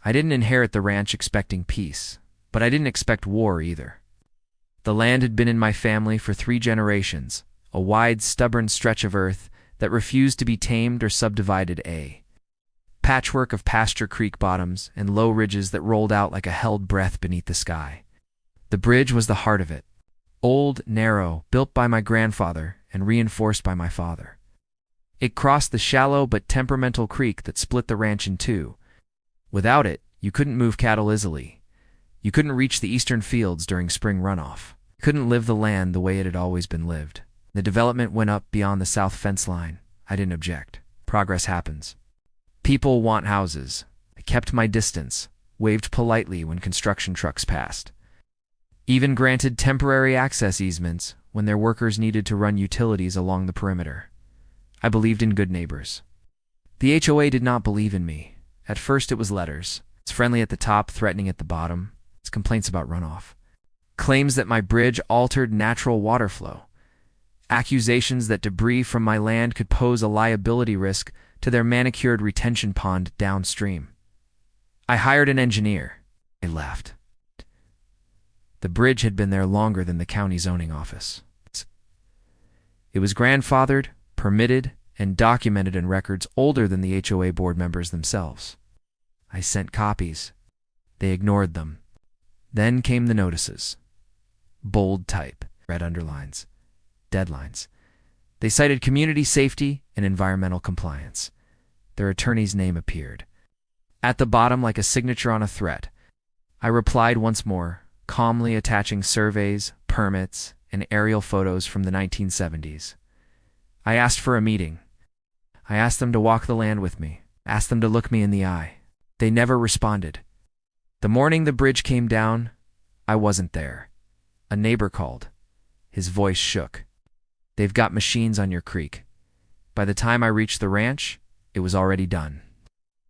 I didn't inherit the ranch expecting peace, but I didn't expect war either. The land had been in my family for 3 generations, a wide, stubborn stretch of earth that refused to be tamed or subdivided. A patchwork of pasture creek bottoms and low ridges that rolled out like a held breath beneath the sky. The bridge was the heart of it. Old, narrow, built by my grandfather and reinforced by my father. It crossed the shallow but temperamental creek that split the ranch in 2. Without it, you couldn't move cattle easily. You couldn't reach the eastern fields during spring runoff. You couldn't live the land the way it had always been lived. The development went up beyond the south fence line. I didn't object. Progress happens. People want houses. I kept my distance, waved politely when construction trucks passed. Even granted temporary access easements when their workers needed to run utilities along the perimeter. I believed in good neighbors. The HOA did not believe in me. At first it was letters. It's friendly at the top, threatening at the bottom. It's complaints about runoff. Claims that my bridge altered natural water flow. Accusations that debris from my land could pose a liability risk to their manicured retention pond downstream. I hired an engineer. They laughed. The bridge had been there longer than the county zoning office. It was grandfathered, permitted, and documented in records older than the HOA board members themselves. I sent copies. They ignored them. Then came the notices. Bold type, red underlines, deadlines. They cited community safety and environmental compliance. Their attorney's name appeared. At the bottom, like a signature on a threat, I replied once more, calmly attaching surveys, permits, and aerial photos from the 1970s. I asked for a meeting. I asked them to walk the land with me, asked them to look me in the eye. They never responded. The morning the bridge came down, I wasn't there. A neighbor called. His voice shook. "They've got machines on your creek." By the time I reached the ranch, it was already done.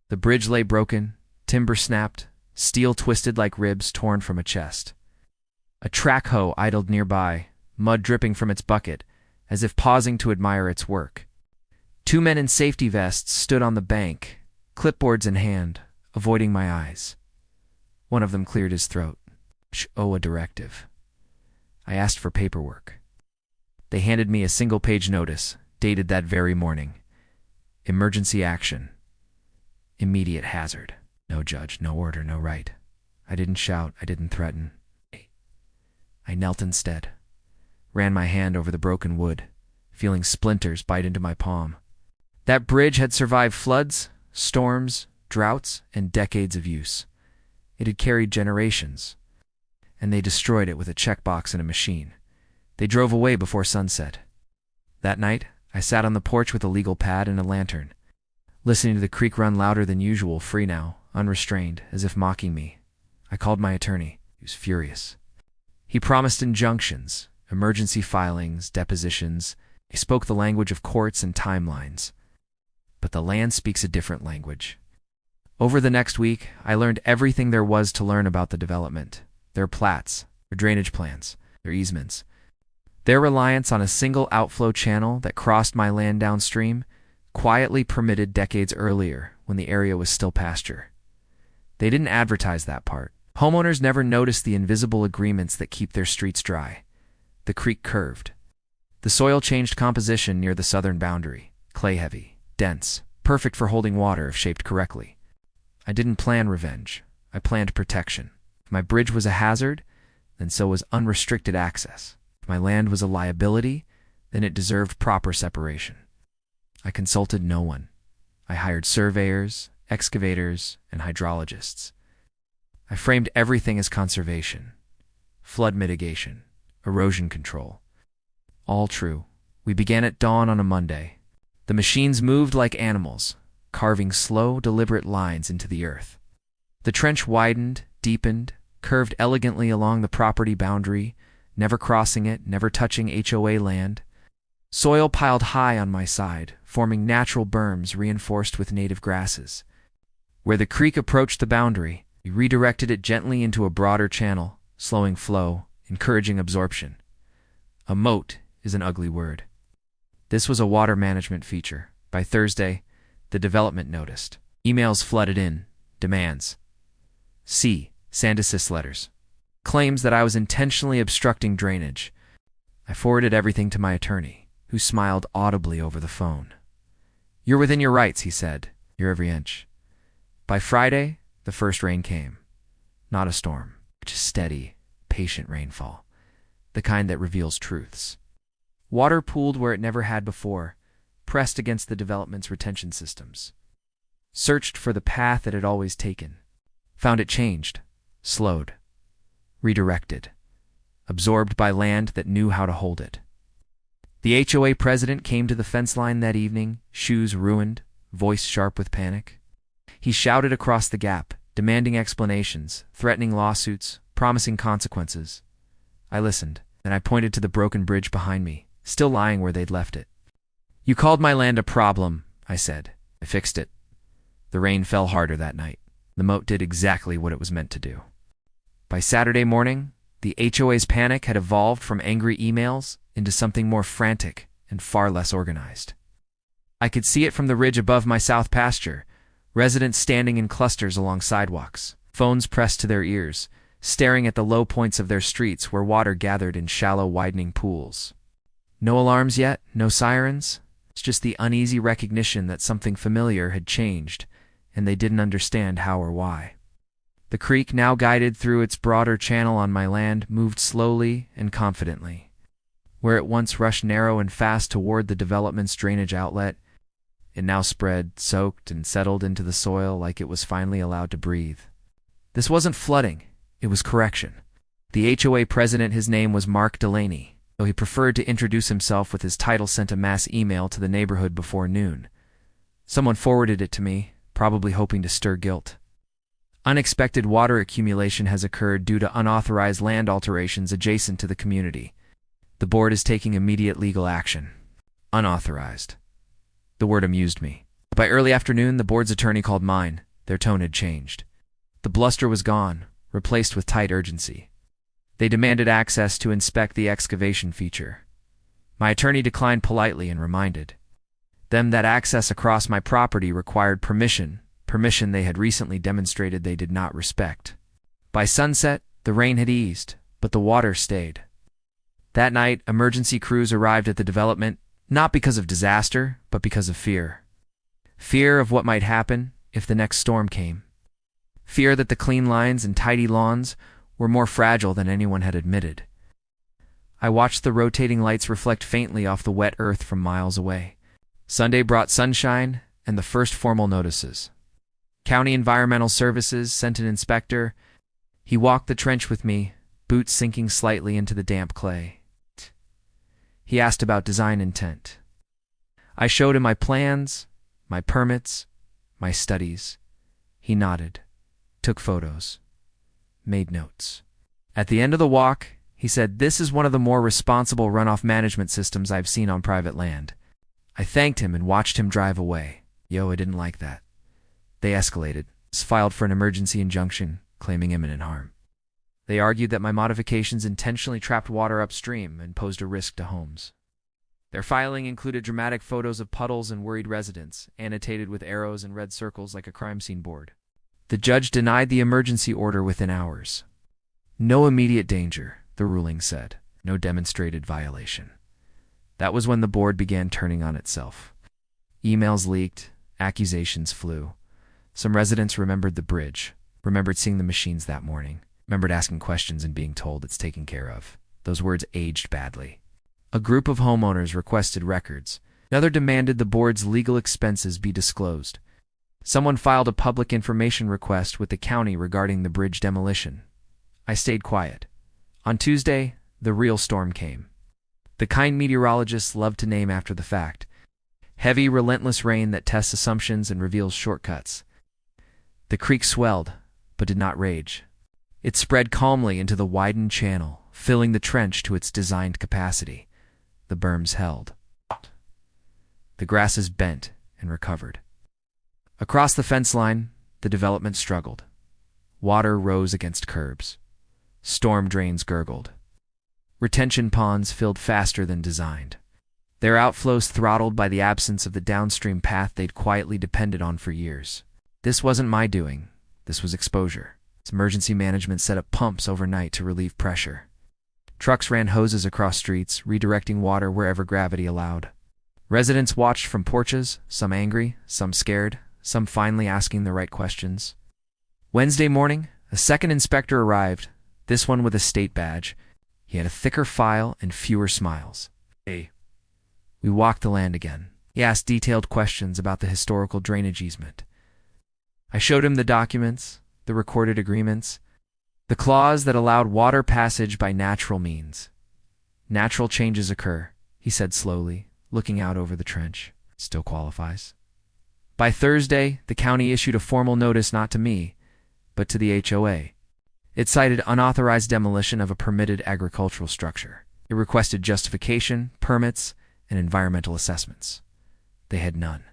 The bridge lay broken, timber snapped, steel twisted like ribs torn from a chest. A track hoe idled nearby, mud dripping from its bucket, as if pausing to admire its work. 2 men in safety vests stood on the bank, clipboards in hand, avoiding my eyes. One of them cleared his throat. HOA directive. I asked for paperwork. They handed me a single-page notice, dated that very morning. Emergency action. Immediate hazard. No judge, no order, no right. I didn't shout, I didn't threaten. I knelt instead, ran my hand over the broken wood, feeling splinters bite into my palm. That bridge had survived floods, storms, droughts, and decades of use. It had carried generations, and they destroyed it with a checkbox and a machine. They drove away before sunset. That night, I sat on the porch with a legal pad and a lantern, listening to the creek run louder than usual, free now, unrestrained, as if mocking me. I called my attorney. He was furious. He promised injunctions, emergency filings, depositions. He spoke the language of courts and timelines. But the land speaks a different language. Over the next week, I learned everything there was to learn about the development. Their plats, their drainage plans, their easements. Their reliance on a single outflow channel that crossed my land downstream, quietly permitted decades earlier when the area was still pasture. They didn't advertise that part. Homeowners never noticed the invisible agreements that keep their streets dry. The creek curved. The soil changed composition near the southern boundary, clay-heavy, dense, perfect for holding water if shaped correctly. I didn't plan revenge. I planned protection. If my bridge was a hazard, then so was unrestricted access. If my land was a liability, then it deserved proper separation. I consulted no one. I hired surveyors, excavators, and hydrologists. I framed everything as conservation, flood mitigation, erosion control. All true. We began at dawn on a Monday. The machines moved like animals, carving slow, deliberate lines into the earth. The trench widened, deepened, curved elegantly along the property boundary, never crossing it, never touching HOA land. Soil piled high on my side, forming natural berms reinforced with native grasses. Where the creek approached the boundary, we redirected it gently into a broader channel, slowing flow, encouraging absorption. A moat is an ugly word. This was a water management feature. By Thursday, the development noticed. Emails flooded in. Demands. sand assist letters. Claims that I was intentionally obstructing drainage. I forwarded everything to my attorney, who smiled audibly over the phone. "You're within your rights," he said. "You're every inch." By Friday, the first rain came. Not a storm, just steady, patient rainfall, the kind that reveals truths. Water pooled where it never had before, pressed against the development's retention systems. Searched for the path it had always taken. Found it changed, slowed, redirected, absorbed by land that knew how to hold it. The HOA president came to the fence line that evening, shoes ruined, voice sharp with panic. He shouted across the gap, demanding explanations, threatening lawsuits, promising consequences. I listened, and I pointed to the broken bridge behind me, still lying where they'd left it. "You called my land a problem," I said. "I fixed it." The rain fell harder that night. The moat did exactly what it was meant to do. By Saturday morning, the HOA's panic had evolved from angry emails into something more frantic and far less organized. I could see it from the ridge above my south pasture, residents standing in clusters along sidewalks, phones pressed to their ears, staring at the low points of their streets where water gathered in shallow, widening pools. No alarms yet, no sirens. It's just the uneasy recognition that something familiar had changed, and they didn't understand how or why. The creek, now guided through its broader channel on my land, moved slowly and confidently. Where it once rushed narrow and fast toward the development's drainage outlet, it now spread, soaked, and settled into the soil like it was finally allowed to breathe. This wasn't flooding, it was correction. The HOA president, his name was Mark Delaney, though he preferred to introduce himself with his title, sent a mass email to the neighborhood before noon. Someone forwarded it to me, probably hoping to stir guilt. Unexpected water accumulation has occurred due to unauthorized land alterations adjacent to the community. The board is taking immediate legal action. Unauthorized. The word amused me. By early afternoon, the board's attorney called mine. Their tone had changed. The bluster was gone, replaced with tight urgency. They demanded access to inspect the excavation feature. My attorney declined politely and reminded them that access across my property required permission they had recently demonstrated they did not respect. By sunset, the rain had eased, but the water stayed. That night, emergency crews arrived at the development, not because of disaster, but because of fear. Fear of what might happen if the next storm came. Fear that the clean lines and tidy lawns were more fragile than anyone had admitted. I watched the rotating lights reflect faintly off the wet earth from miles away. Sunday brought sunshine and the first formal notices. County Environmental Services sent an inspector. He walked the trench with me, boots sinking slightly into the damp clay. He asked about design intent. I showed him my plans, my permits, my studies. He nodded, took photos, made notes. At the end of the walk, he said, "This is one of the more responsible runoff management systems I've seen on private land." I thanked him and watched him drive away. I didn't like that. They escalated, filed for an emergency injunction, claiming imminent harm. They argued that my modifications intentionally trapped water upstream and posed a risk to homes. Their filing included dramatic photos of puddles and worried residents, annotated with arrows and red circles like a crime scene board. The judge denied the emergency order within hours. No immediate danger, the ruling said. No demonstrated violation. That was when the board began turning on itself. Emails leaked, accusations flew. Some residents remembered the bridge, remembered seeing the machines that morning, remembered asking questions and being told it's taken care of. Those words aged badly. A group of homeowners requested records. Another demanded the board's legal expenses be disclosed. Someone filed a public information request with the county regarding the bridge demolition. I stayed quiet. On Tuesday, the real storm came. The kind meteorologists love to name after the fact. Heavy, relentless rain that tests assumptions and reveals shortcuts. The creek swelled, but did not rage. It spread calmly into the widened channel, filling the trench to its designed capacity. The berms held. The grasses bent and recovered. Across the fence line, the development struggled. Water rose against curbs. Storm drains gurgled. Retention ponds filled faster than designed. Their outflows throttled by the absence of the downstream path they'd quietly depended on for years. This wasn't my doing. This was exposure. Emergency management set up pumps overnight to relieve pressure. Trucks ran hoses across streets, redirecting water wherever gravity allowed. Residents watched from porches, some angry, some scared, some finally asking the right questions. Wednesday morning, a second inspector arrived, this one with a state badge. He had a thicker file and fewer smiles. Hey. We walked the land again. He asked detailed questions about the historical drainage easement. I showed him the documents, the recorded agreements, the clause that allowed water passage by natural means. Natural changes occur, he said slowly, looking out over the trench. Still qualifies. By Thursday, the county issued a formal notice not to me, but to the HOA. It cited unauthorized demolition of a permitted agricultural structure. It requested justification, permits, and environmental assessments. They had none.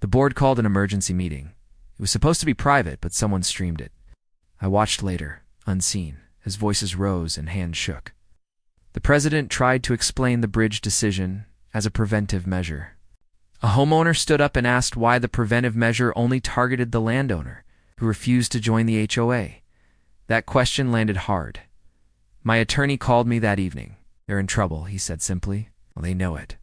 The board called an emergency meeting. It was supposed to be private, but someone streamed it. I watched later, unseen, as voices rose and hands shook. The president tried to explain the bridge decision as a preventive measure. A homeowner stood up and asked why the preventive measure only targeted the landowner, who refused to join the HOA. That question landed hard. My attorney called me that evening. They're in trouble, he said simply. Well, they know it.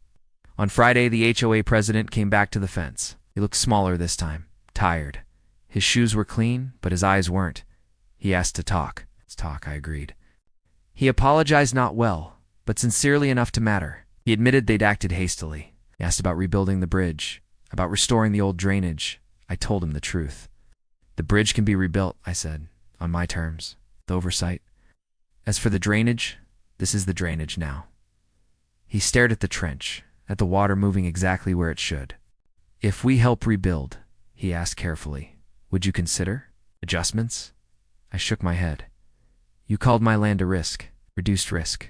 On Friday, the HOA president came back to the fence. He looked smaller this time, tired. His shoes were clean, but his eyes weren't. He asked to talk. Let's talk, I agreed. He apologized not well, but sincerely enough to matter. He admitted they'd acted hastily. He asked about rebuilding the bridge, about restoring the old drainage. I told him the truth. The bridge can be rebuilt, I said, on my terms, with oversight. As for the drainage, this is the drainage now. He stared at the trench, at the water moving exactly where it should. If we help rebuild, he asked carefully, would you consider adjustments? I shook my head. You called my land a risk, reduced risk.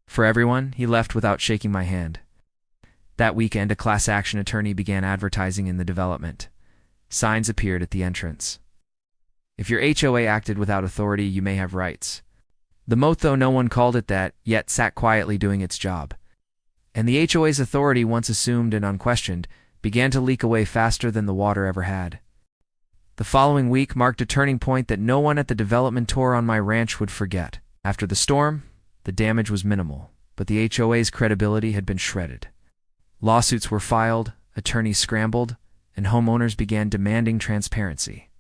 For everyone, he left without shaking my hand. That weekend, a class action attorney began advertising in the development. Signs appeared at the entrance. If your HOA acted without authority, you may have rights. The Moat, though no one called it that, yet sat quietly doing its job. And the HOA's authority, once assumed and unquestioned, began to leak away faster than the water ever had. The following week marked a turning point that no one at the development tour on my ranch would forget. After the storm, the damage was minimal, but the HOA's credibility had been shredded. Lawsuits were filed, attorneys scrambled, and homeowners began demanding transparency.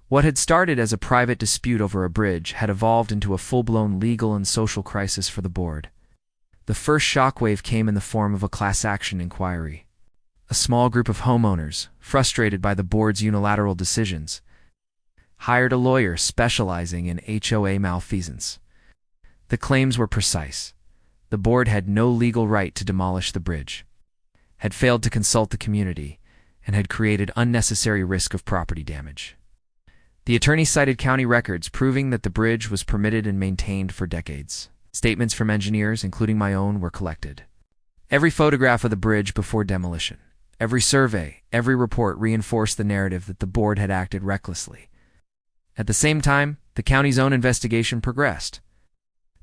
What had started as a private dispute over a bridge had evolved into a full-blown legal and social crisis for the board. The first shockwave came in the form of a class action inquiry. A small group of homeowners, frustrated by the board's unilateral decisions, hired a lawyer specializing in HOA malfeasance. The claims were precise. The board had no legal right to demolish the bridge, had failed to consult the community, and had created unnecessary risk of property damage. The attorney cited county records proving that the bridge was permitted and maintained for decades. Statements from engineers, including my own, were collected. Every photograph of the bridge before demolition, every survey, every report reinforced the narrative that the board had acted recklessly. At the same time, the county's own investigation progressed.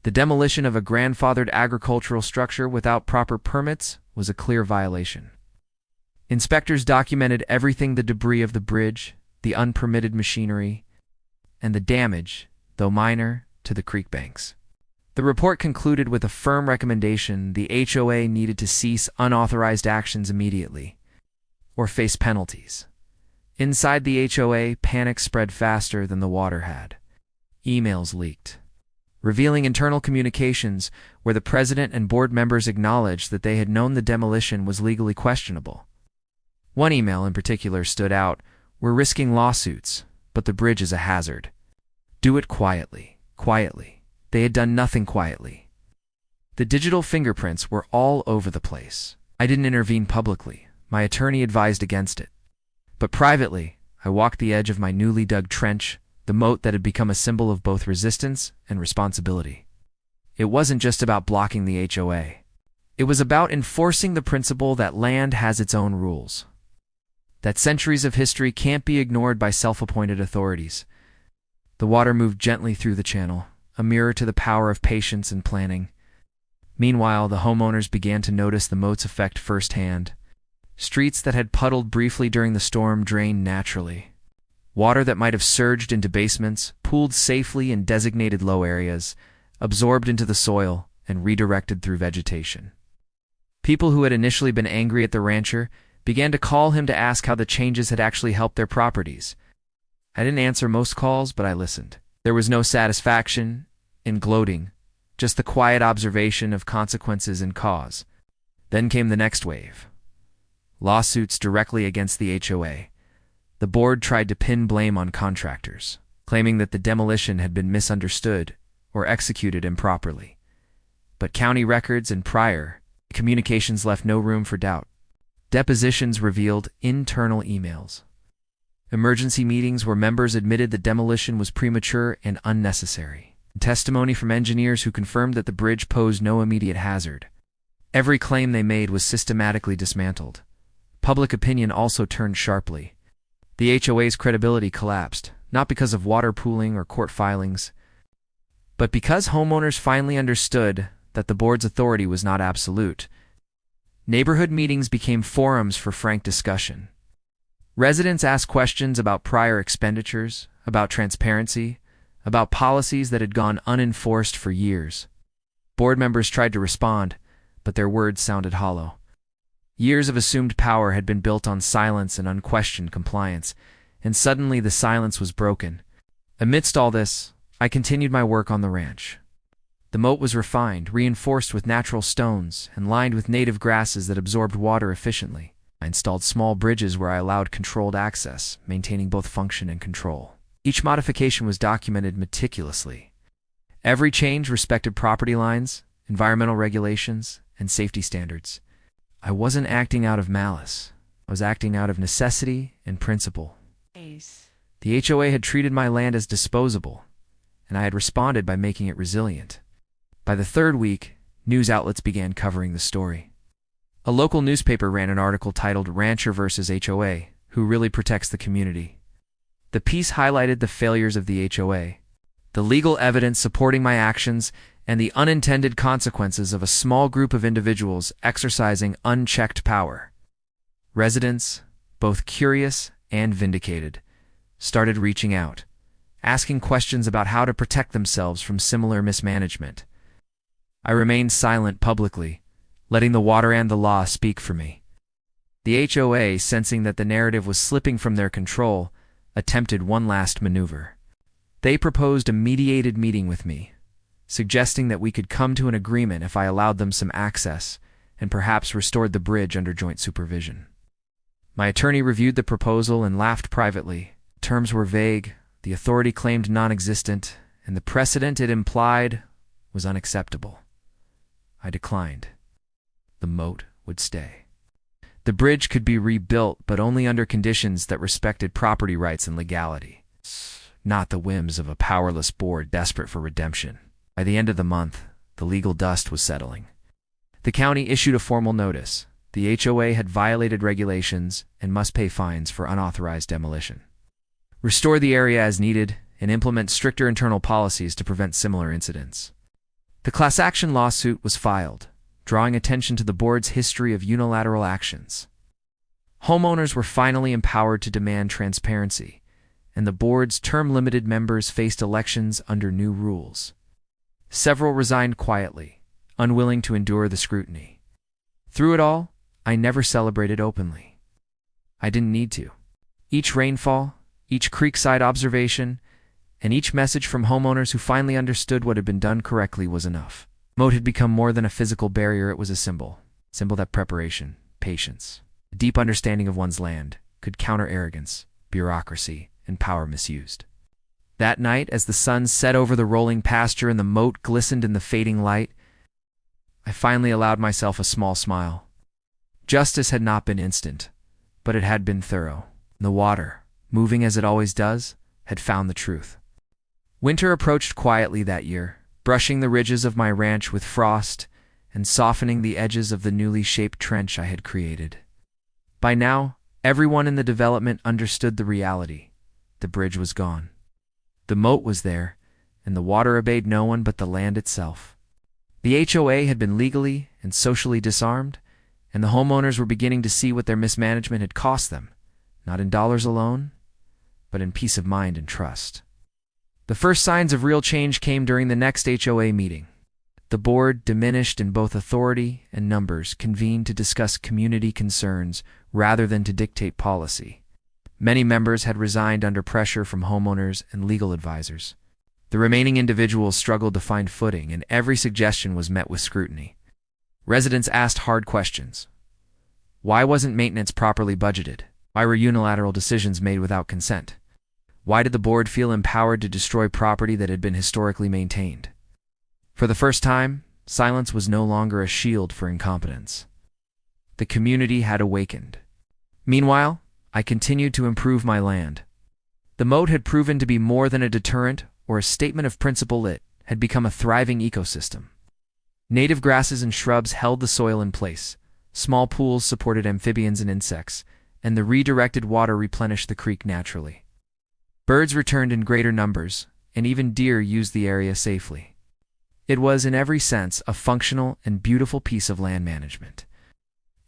The demolition of a grandfathered agricultural structure without proper permits was a clear violation. Inspectors documented everything: the debris of the bridge, the unpermitted machinery, and the damage, though minor, to the creek banks. The report concluded with a firm recommendation: the HOA needed to cease unauthorized actions immediately, or face penalties. Inside the HOA, panic spread faster than the water had. Emails leaked, revealing internal communications where the president and board members acknowledged that they had known the demolition was legally questionable. One email in particular stood out: "We're risking lawsuits, but the bridge is a hazard. Do it quietly, quietly." They had done nothing quietly. The digital fingerprints were all over the place. I didn't intervene publicly. My attorney advised against it. But privately, I walked the edge of my newly dug trench, the moat that had become a symbol of both resistance and responsibility. It wasn't just about blocking the HOA. It was about enforcing the principle that land has its own rules, that centuries of history can't be ignored by self-appointed authorities. The water moved gently through the channel, a mirror to the power of patience and planning. Meanwhile, the homeowners began to notice the moat's effect firsthand. Streets that had puddled briefly during the storm drained naturally. Water that might have surged into basements, pooled safely in designated low areas, absorbed into the soil, and redirected through vegetation. People who had initially been angry at the rancher began to call him to ask how the changes had actually helped their properties. I didn't answer most calls, but I listened. There was no satisfaction in gloating, just the quiet observation of consequences and cause. Then came the next wave. Lawsuits directly against the HOA. The board tried to pin blame on contractors, claiming that the demolition had been misunderstood or executed improperly. But county records and prior communications left no room for doubt. Depositions revealed internal emails. Emergency meetings where members admitted the demolition was premature and unnecessary. Testimony from engineers who confirmed that the bridge posed no immediate hazard. Every claim they made was systematically dismantled. Public opinion also turned sharply. The HOA's credibility collapsed, not because of water pooling or court filings, but because homeowners finally understood that the board's authority was not absolute. Neighborhood meetings became forums for frank discussion. Residents asked questions about prior expenditures, about transparency, about policies that had gone unenforced for years. Board members tried to respond, but their words sounded hollow. Years of assumed power had been built on silence and unquestioned compliance, and suddenly the silence was broken. Amidst all this, I continued my work on the ranch. The moat was refined, reinforced with natural stones, and lined with native grasses that absorbed water efficiently. I installed small bridges where I allowed controlled access, maintaining both function and control. Each modification was documented meticulously. Every change respected property lines, environmental regulations, and safety standards. I wasn't acting out of malice. I was acting out of necessity and principle. The HOA had treated my land as disposable, and I had responded by making it resilient. By the third week, news outlets began covering the story. A local newspaper ran an article titled "Rancher versus HOA, Who Really Protects the Community?" The piece highlighted the failures of the HOA, the legal evidence supporting my actions, and the unintended consequences of a small group of individuals exercising unchecked power. Residents, both curious and vindicated, started reaching out, asking questions about how to protect themselves from similar mismanagement. I remained silent publicly, letting the water and the law speak for me. The HOA, sensing that the narrative was slipping from their control, attempted one last maneuver. They proposed a mediated meeting with me, suggesting that we could come to an agreement if I allowed them some access and perhaps restored the bridge under joint supervision. My attorney reviewed the proposal and laughed privately. Terms were vague, the authority claimed non-existent, and the precedent it implied was unacceptable. I declined. The moat would stay. The bridge could be rebuilt, but only under conditions that respected property rights and legality, not the whims of a powerless board desperate for redemption. By the end of the month, the legal dust was settling. The county issued a formal notice. The HOA had violated regulations and must pay fines for unauthorized demolition. Restore the area as needed and implement stricter internal policies to prevent similar incidents. The class action lawsuit was filed, drawing attention to the board's history of unilateral actions. Homeowners were finally empowered to demand transparency, and the board's term-limited members faced elections under new rules. Several resigned quietly, unwilling to endure the scrutiny. Through it all, I never celebrated openly. I didn't need to. Each rainfall, each creekside observation, and each message from homeowners who finally understood what had been done correctly was enough. Moat had become more than a physical barrier, it was a symbol that preparation, patience, a deep understanding of one's land could counter arrogance, bureaucracy, and power misused. That night, as the sun set over the rolling pasture and the moat glistened in the fading light, I finally allowed myself a small smile. Justice had not been instant, but it had been thorough. The water, moving as it always does, had found the truth. Winter approached quietly that year, brushing the ridges of my ranch with frost and softening the edges of the newly shaped trench I had created. By now, everyone in the development understood the reality. The bridge was gone. The moat was there, and the water obeyed no one but the land itself. The HOA had been legally and socially disarmed, and the homeowners were beginning to see what their mismanagement had cost them, not in dollars alone, but in peace of mind and trust. The first signs of real change came during the next HOA meeting. The board, diminished in both authority and numbers, convened to discuss community concerns rather than to dictate policy. Many members had resigned under pressure from homeowners and legal advisors. The remaining individuals struggled to find footing, and every suggestion was met with scrutiny. Residents asked hard questions. Why wasn't maintenance properly budgeted? Why were unilateral decisions made without consent? Why did the board feel empowered to destroy property that had been historically maintained? For the first time, silence was no longer a shield for incompetence. The community had awakened. Meanwhile, I continued to improve my land. The moat had proven to be more than a deterrent or a statement of principle. It had become a thriving ecosystem. Native grasses and shrubs held the soil in place, small pools supported amphibians and insects, and the redirected water replenished the creek naturally. Birds returned in greater numbers, and even deer used the area safely. It was, in every sense, a functional and beautiful piece of land management.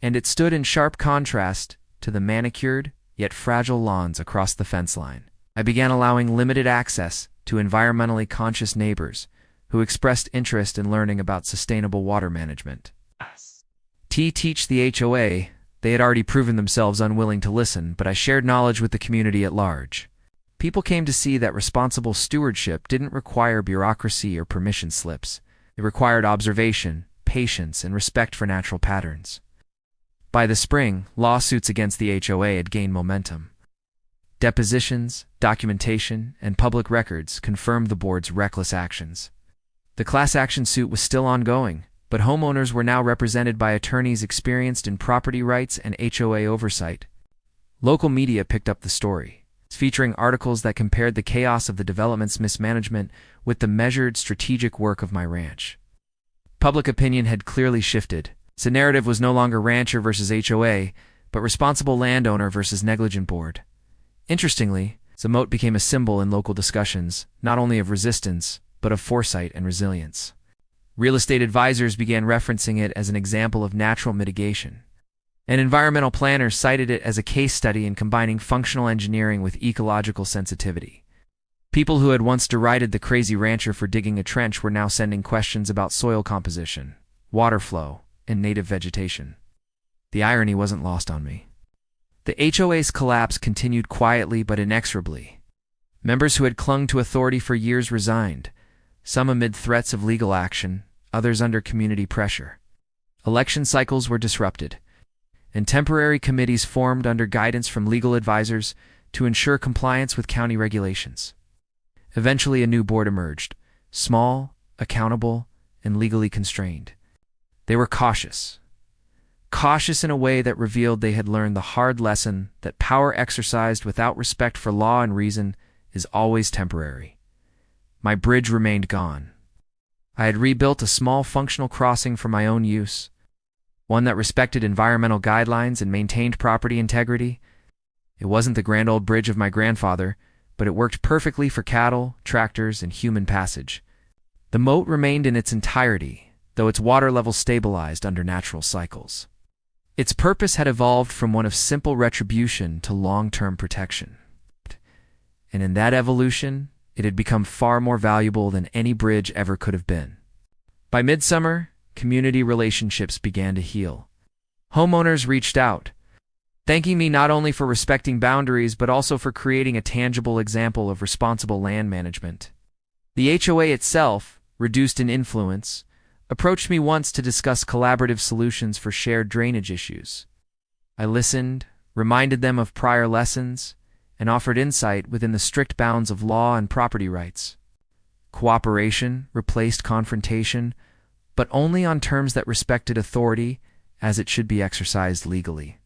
And it stood in sharp contrast to the manicured, yet fragile lawns across the fence line. I began allowing limited access to environmentally conscious neighbors who expressed interest in learning about sustainable water management. Teach the HOA. They had already proven themselves unwilling to listen, but I shared knowledge with the community at large. People came to see that responsible stewardship didn't require bureaucracy or permission slips. It required observation, patience, and respect for natural patterns. By the spring, lawsuits against the HOA had gained momentum. Depositions, documentation, and public records confirmed the board's reckless actions. The class action suit was still ongoing, but homeowners were now represented by attorneys experienced in property rights and HOA oversight. Local media picked up the story, featuring articles that compared the chaos of the development's mismanagement with the measured, strategic work of my ranch. Public opinion had clearly shifted. The narrative was no longer rancher versus HOA, but responsible landowner versus negligent board. Interestingly, the moat became a symbol in local discussions, not only of resistance, but of foresight and resilience. Real estate advisors began referencing it as an example of natural mitigation. And environmental planners cited it as a case study in combining functional engineering with ecological sensitivity. People who had once derided the crazy rancher for digging a trench were now sending questions about soil composition, water flow, and native vegetation. The irony wasn't lost on me. The HOA's collapse continued quietly but inexorably. Members who had clung to authority for years resigned, some amid threats of legal action, others under community pressure. Election cycles were disrupted, and temporary committees formed under guidance from legal advisors to ensure compliance with county regulations. Eventually, a new board emerged, small, accountable, and legally constrained. They were cautious in a way that revealed they had learned the hard lesson that power exercised without respect for law and reason is always temporary. My bridge remained gone. I had rebuilt a small functional crossing for my own use, one that respected environmental guidelines and maintained property integrity. It wasn't the grand old bridge of my grandfather, but it worked perfectly for cattle, tractors, and human passage. The moat remained in its entirety, though its water level stabilized under natural cycles. Its purpose had evolved from one of simple retribution to long-term protection. And in that evolution, it had become far more valuable than any bridge ever could have been. By midsummer, community relationships began to heal. Homeowners reached out, thanking me not only for respecting boundaries but also for creating a tangible example of responsible land management. The HOA itself, reduced in influence, approached me once to discuss collaborative solutions for shared drainage issues. I listened, reminded them of prior lessons, and offered insight within the strict bounds of law and property rights. Cooperation replaced confrontation, but only on terms that respected authority as it should be exercised legally,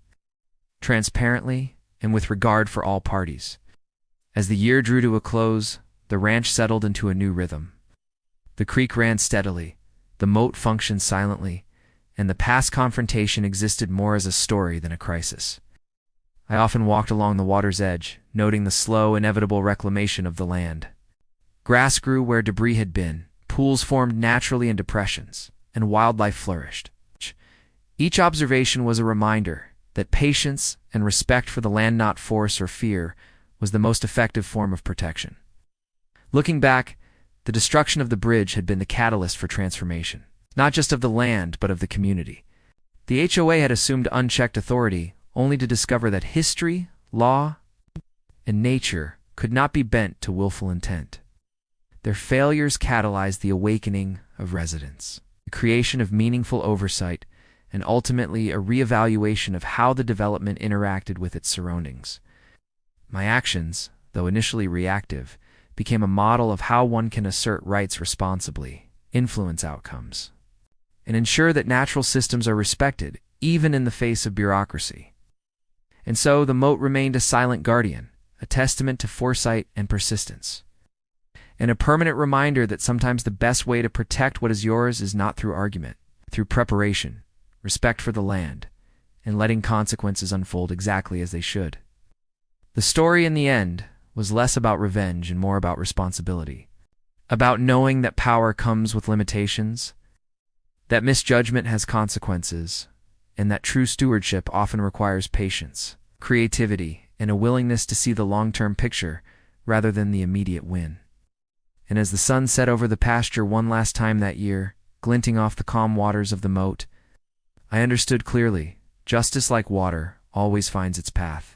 transparently, and with regard for all parties. As the year drew to a close, the ranch settled into a new rhythm. The creek ran steadily, the moat functioned silently, and the past confrontation existed more as a story than a crisis. I often walked along the water's edge, noting the slow, inevitable reclamation of the land. Grass grew where debris had been, pools formed naturally in depressions, and wildlife flourished. Each observation was a reminder that patience and respect for the land, not force or fear, was was the most effective form of protection. Looking back, the destruction of the bridge had been the catalyst for transformation, not just of the land, but of the community. The HOA had assumed unchecked authority, only to discover that history, law, and nature could not be bent to willful intent. Their failures catalyzed the awakening of residents, the creation of meaningful oversight, and ultimately a reevaluation of how the development interacted with its surroundings. My actions, though initially reactive, became a model of how one can assert rights responsibly, influence outcomes, and ensure that natural systems are respected, even in the face of bureaucracy. And so the moat remained a silent guardian, a testament to foresight and persistence, and a permanent reminder that sometimes the best way to protect what is yours is not through argument, through preparation, respect for the land, and letting consequences unfold exactly as they should. The story in the end was less about revenge and more about responsibility, about knowing that power comes with limitations, that misjudgment has consequences, and that true stewardship often requires patience, creativity, and a willingness to see the long-term picture rather than the immediate win. And as the sun set over the pasture one last time that year, glinting off the calm waters of the moat, I understood clearly, justice like water always finds its path.